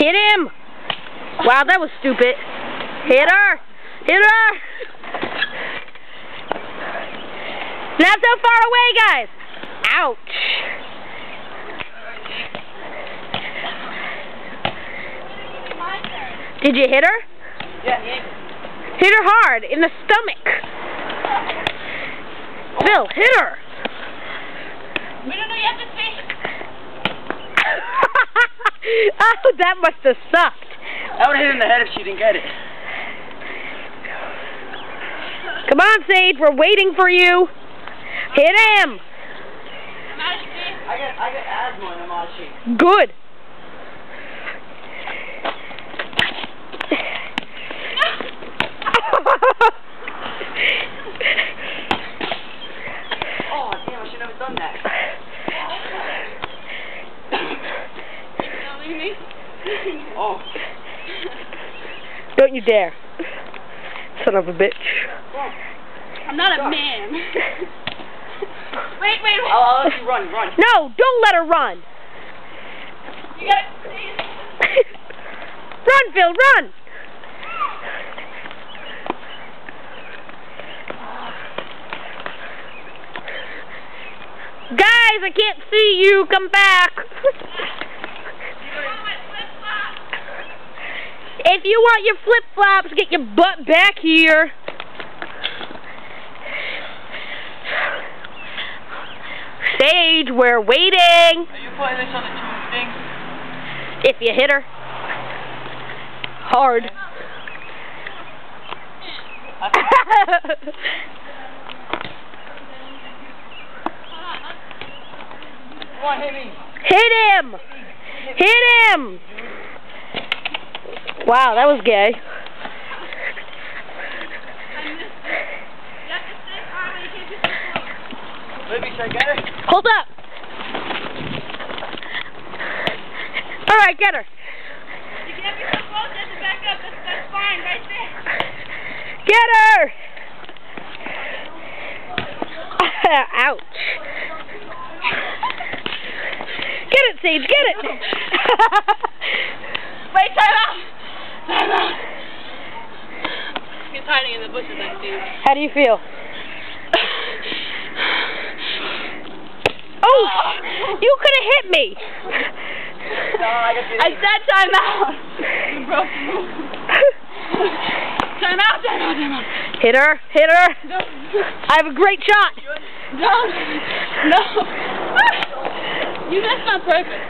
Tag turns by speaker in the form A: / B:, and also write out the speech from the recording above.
A: Hit him! Wow, that was stupid. Hit her! Hit her! Not so far away, guys! Ouch! Did you hit her?
B: Yeah.
A: Hit her hard, in the stomach. Bill, hit her!
B: We don't know you have to see.
A: Oh, that must have sucked.
B: I would have hit her in the head if she didn't get it.
A: Come on, Sage, we're waiting for you. Hit him!
B: I get asthma and I'm out of shape.
A: Good.
B: Oh, damn, I should have done that. Oh.
A: Don't you dare. Son of a bitch.
C: I'm not a man. Wait.
B: I'll let you run.
A: No, don't let her run.
C: You gotta...
A: Run, Phil, run! Guys, I can't see you. Come back. If you want your flip-flops, get your butt back here. Sage, we're waiting.
B: Are you putting this on the tube thing?
A: If you hit her hard.
B: Come on, hit me.
A: Hit him! Hit him! Wow, that was gay.
B: Baby, should I get it?
A: Hold up! Alright, get her.
C: You can't be so close, you have to back up. That's fine, right there.
A: Get her! Ouch. Get it, Sage, get it!
C: Wait, time out! Time out! He's hiding in the bushes, I see.
A: How do you feel? Oh! You could have hit me!
B: No,
C: I said time out! You broke the rule. Time out!
A: Hit her, hit her!
C: No.
A: I have a great shot!
C: No! You messed on purpose.